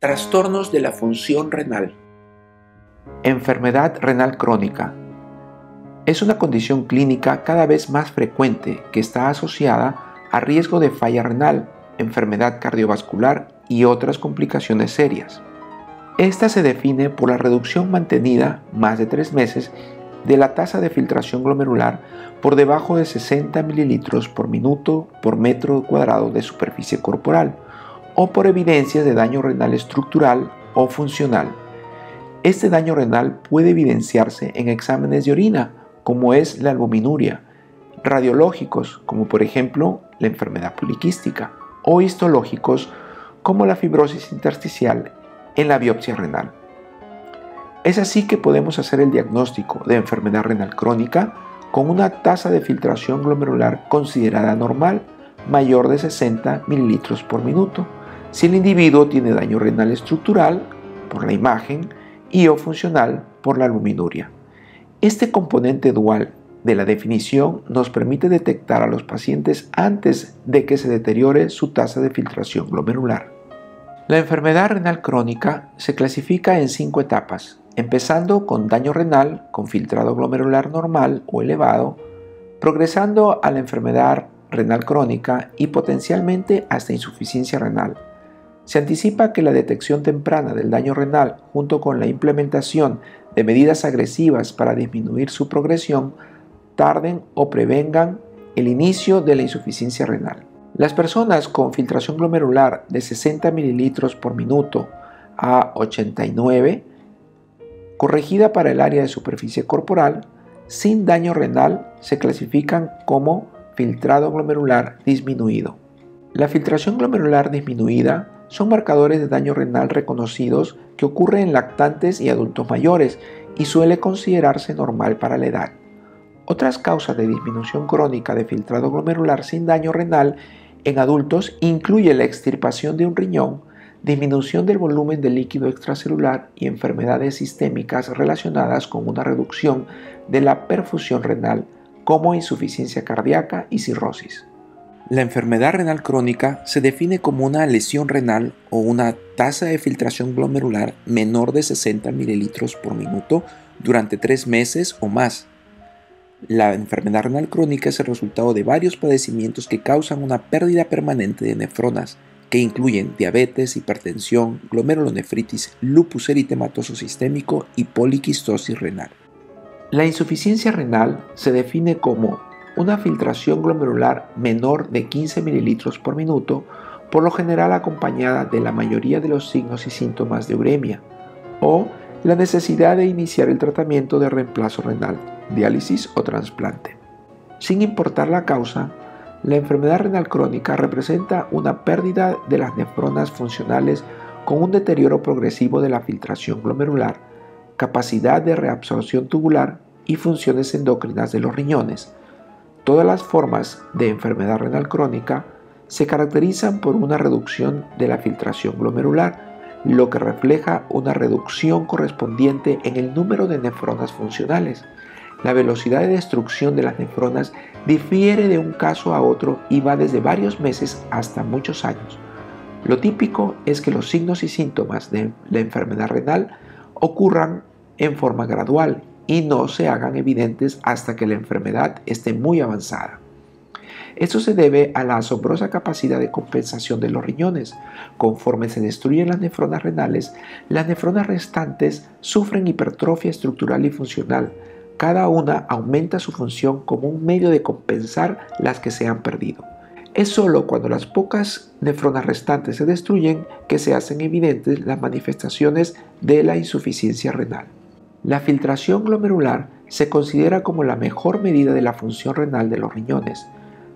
Trastornos de la función renal. Enfermedad renal crónica. Es una condición clínica cada vez más frecuente que está asociada a riesgo de falla renal, enfermedad cardiovascular y otras complicaciones serias. Esta se define por la reducción mantenida más de 3 meses de la tasa de filtración glomerular por debajo de 60 mililitros por minuto por metro cuadrado de superficie corporal, o por evidencias de daño renal estructural o funcional. Este daño renal puede evidenciarse en exámenes de orina, como es la albuminuria, radiológicos, como por ejemplo la enfermedad poliquística, o histológicos, como la fibrosis intersticial en la biopsia renal. Es así que podemos hacer el diagnóstico de enfermedad renal crónica con una tasa de filtración glomerular considerada normal, mayor de 60 mililitros por minuto, si el individuo tiene daño renal estructural por la imagen y o funcional por la albuminuria. Este componente dual de la definición nos permite detectar a los pacientes antes de que se deteriore su tasa de filtración glomerular. La enfermedad renal crónica se clasifica en 5 etapas, empezando con daño renal con filtrado glomerular normal o elevado, progresando a la enfermedad renal crónica y potencialmente hasta insuficiencia renal. Se anticipa que la detección temprana del daño renal junto con la implementación de medidas agresivas para disminuir su progresión tarden o prevengan el inicio de la insuficiencia renal. Las personas con filtración glomerular de 60 mililitros por minuto a 89, corregida para el área de superficie corporal, sin daño renal, se clasifican como filtrado glomerular disminuido. La filtración glomerular disminuida son marcadores de daño renal reconocidos que ocurren en lactantes y adultos mayores y suele considerarse normal para la edad. Otras causas de disminución crónica de filtrado glomerular sin daño renal en adultos incluye la extirpación de un riñón, disminución del volumen de líquido extracelular y enfermedades sistémicas relacionadas con una reducción de la perfusión renal, como insuficiencia cardíaca y cirrosis. La enfermedad renal crónica se define como una lesión renal o una tasa de filtración glomerular menor de 60 mililitros por minuto durante 3 meses o más. La enfermedad renal crónica es el resultado de varios padecimientos que causan una pérdida permanente de nefronas, que incluyen diabetes, hipertensión, glomerulonefritis, lupus eritematoso sistémico y poliquistosis renal. La insuficiencia renal se define como una filtración glomerular menor de 15 mililitros por minuto, por lo general acompañada de la mayoría de los signos y síntomas de uremia, o la necesidad de iniciar el tratamiento de reemplazo renal, diálisis o trasplante. Sin importar la causa, la enfermedad renal crónica representa una pérdida de las nefronas funcionales con un deterioro progresivo de la filtración glomerular, capacidad de reabsorción tubular y funciones endocrinas de los riñones. Todas las formas de enfermedad renal crónica se caracterizan por una reducción de la filtración glomerular, lo que refleja una reducción correspondiente en el número de nefronas funcionales. La velocidad de destrucción de las nefronas difiere de un caso a otro y va desde varios meses hasta muchos años. Lo típico es que los signos y síntomas de la enfermedad renal ocurran en forma gradual y no se hagan evidentes hasta que la enfermedad esté muy avanzada. Esto se debe a la asombrosa capacidad de compensación de los riñones. Conforme se destruyen las nefronas renales, las nefronas restantes sufren hipertrofia estructural y funcional. Cada una aumenta su función como un medio de compensar las que se han perdido. Es solo cuando las pocas nefronas restantes se destruyen que se hacen evidentes las manifestaciones de la insuficiencia renal. La filtración glomerular se considera como la mejor medida de la función renal de los riñones.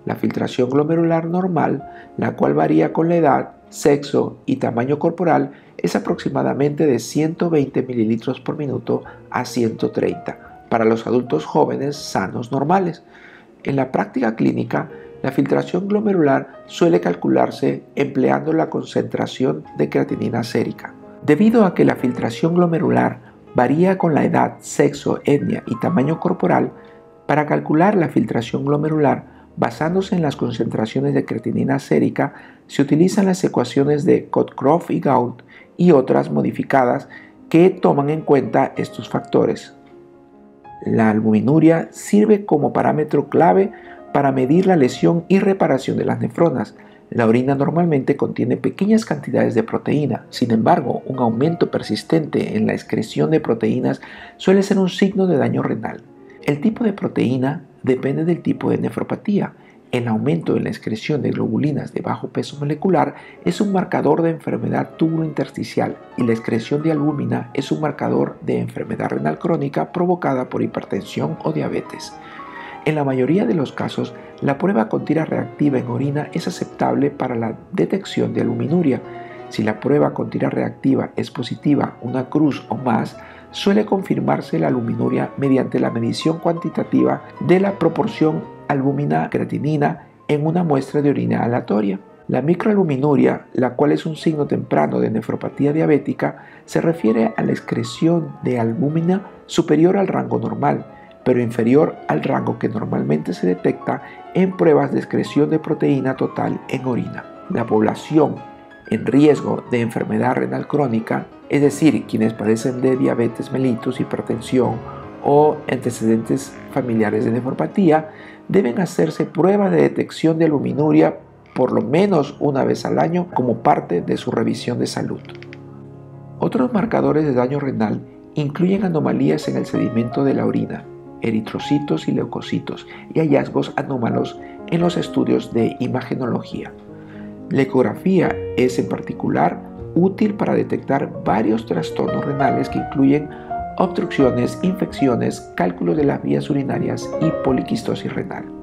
La filtración glomerular normal, la cual varía con la edad, sexo y tamaño corporal, es aproximadamente de 120 mililitros por minuto a 130 para los adultos jóvenes sanos normales. En la práctica clínica, la filtración glomerular suele calcularse empleando la concentración de creatinina sérica. Debido a que la filtración glomerular varía con la edad, sexo, etnia y tamaño corporal, para calcular la filtración glomerular basándose en las concentraciones de creatinina sérica, se utilizan las ecuaciones de Cockcroft y Gault y otras modificadas que toman en cuenta estos factores. La albuminuria sirve como parámetro clave para medir la lesión y reparación de las nefronas. La orina normalmente contiene pequeñas cantidades de proteína, sin embargo, un aumento persistente en la excreción de proteínas suele ser un signo de daño renal. El tipo de proteína depende del tipo de nefropatía. El aumento en la excreción de globulinas de bajo peso molecular es un marcador de enfermedad túbulo-intersticial y la excreción de albúmina es un marcador de enfermedad renal crónica provocada por hipertensión o diabetes. En la mayoría de los casos, la prueba con tira reactiva en orina es aceptable para la detección de albuminuria. Si la prueba con tira reactiva es positiva, una cruz o más, suele confirmarse la albuminuria mediante la medición cuantitativa de la proporción albúmina-creatinina en una muestra de orina aleatoria. La microalbuminuria, la cual es un signo temprano de nefropatía diabética, se refiere a la excreción de albúmina superior al rango normal, pero inferior al rango que normalmente se detecta en pruebas de excreción de proteína total en orina. La población en riesgo de enfermedad renal crónica, es decir, quienes padecen de diabetes mellitus, hipertensión o antecedentes familiares de nefropatía, deben hacerse pruebas de detección de albuminuria por lo menos una vez al año como parte de su revisión de salud. Otros marcadores de daño renal incluyen anomalías en el sedimento de la orina, eritrocitos y leucocitos y hallazgos anómalos en los estudios de imagenología. La ecografía es en particular útil para detectar varios trastornos renales que incluyen obstrucciones, infecciones, cálculos de las vías urinarias y poliquistosis renal.